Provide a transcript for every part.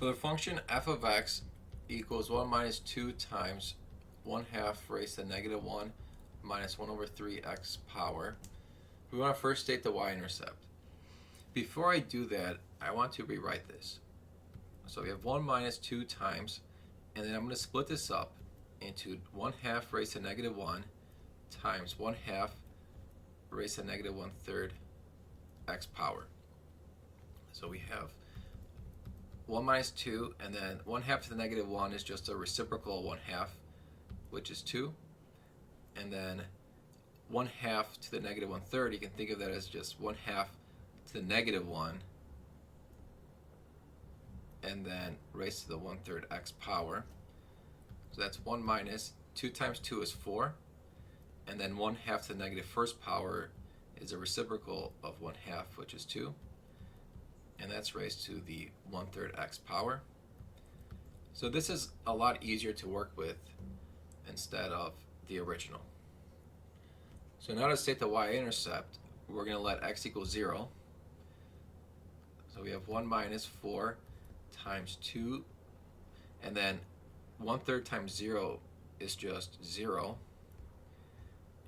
For the function f of x equals 1 minus 2 times 1/2 raised to negative 1 minus 1 over 3x power, we want to first state the y-intercept. Before I do that, I want to rewrite this. So we have 1 minus 2 times, and then I'm going to split this up into 1/2 raised to negative 1 times 1/2 raised to negative 1/3 x power. So we have 1 minus 2, and then 1/2 to the negative 1 is just a reciprocal 1/2, which is 2. And then 1/2 to the negative 1/3, you can think of that as just 1/2 to the negative 1, and then raised to the 1/3 x power. So that's 1 minus 2 times 2 is 4, and then 1/2 to the negative first power is a reciprocal of 1/2, which is 2, and that's raised to the 1/3 x power. So this is a lot easier to work with instead of the original. So now to state the y-intercept, we're going to let x equal 0. So we have 1 minus 4 times 2, and then 1/3 times 0 is just 0.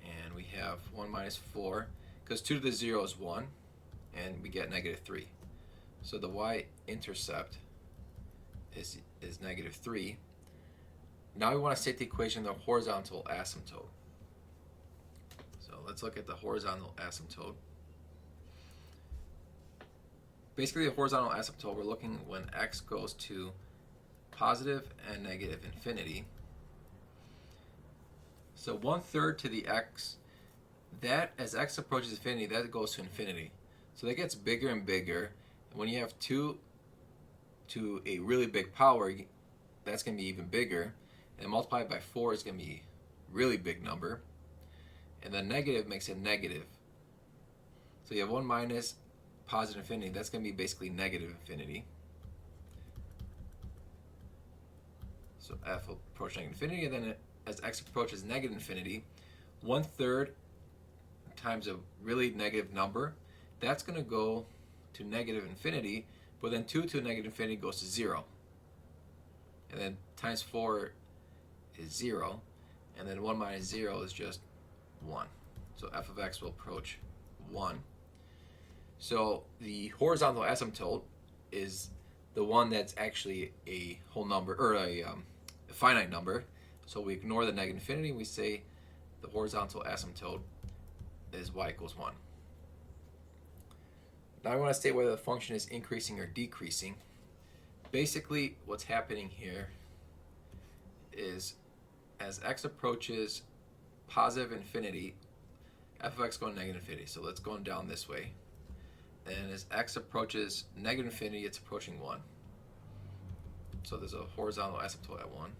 And we have 1 minus 4, because 2 to the 0 is 1, and we get negative 3. So the y-intercept is negative 3. Now we want to state the equation of the horizontal asymptote. So let's look at the horizontal asymptote. Basically, the horizontal asymptote, we're looking when x goes to positive and negative infinity. So 1/3 to the x, that as x approaches infinity, that goes to infinity. So that gets bigger and bigger. And when you have 2 to a really big power, that's going to be even bigger. And multiplied by 4 is going to be a really big number. And then negative makes it negative. So you have 1 minus positive infinity, that's going to be basically negative infinity. So f will approach negative infinity, and then as x approaches negative infinity, 1/3 times a really negative number, that's going to go to negative infinity, but then 2 to negative infinity goes to 0. And then times 4 is 0, and then 1 minus 0 is just 1. So f of x will approach 1. So the horizontal asymptote is the one that's actually a whole number, or a finite number. So we ignore the negative infinity, we say the horizontal asymptote is y equals 1. Now I want to state whether the function is increasing or decreasing. Basically, what's happening here is as x approaches positive infinity, f of x going negative infinity. So let's go down this way. And as x approaches negative infinity, it's approaching 1. So there's a horizontal asymptote at 1.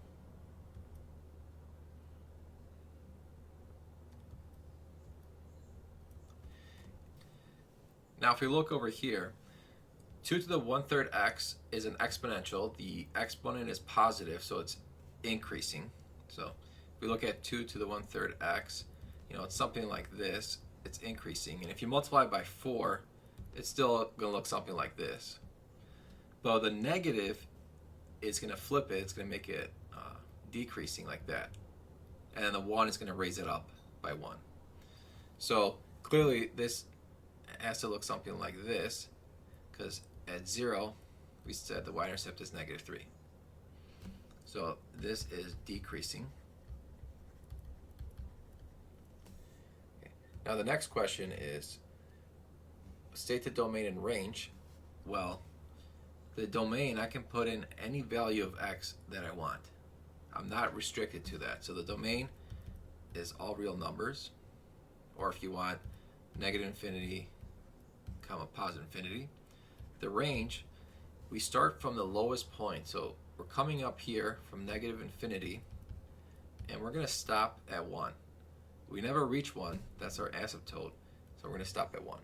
Now if we look over here, 2 to the 1/3 x is an exponential. The exponent is positive, so it's increasing. So if we look at 2 to the 1/3 x, it's something like this. It's increasing. And if you multiply by 4, it's still going to look something like this. But the negative is going to flip it. It's going to make it decreasing like that. And then the 1 is going to raise it up by 1. So clearly this has to look something like this, because at 0, we said the y-intercept is negative 3. So this is decreasing. Okay. Now the next question is, state the domain and range. Well, the domain, I can put in any value of x that I want. I'm not restricted to that. So the domain is all real numbers, or if you want negative infinity, comma positive infinity. The range, we start from the lowest point. So we're coming up here from negative infinity, and we're going to stop at 1. We never reach 1. That's our asymptote. So we're going to stop at 1.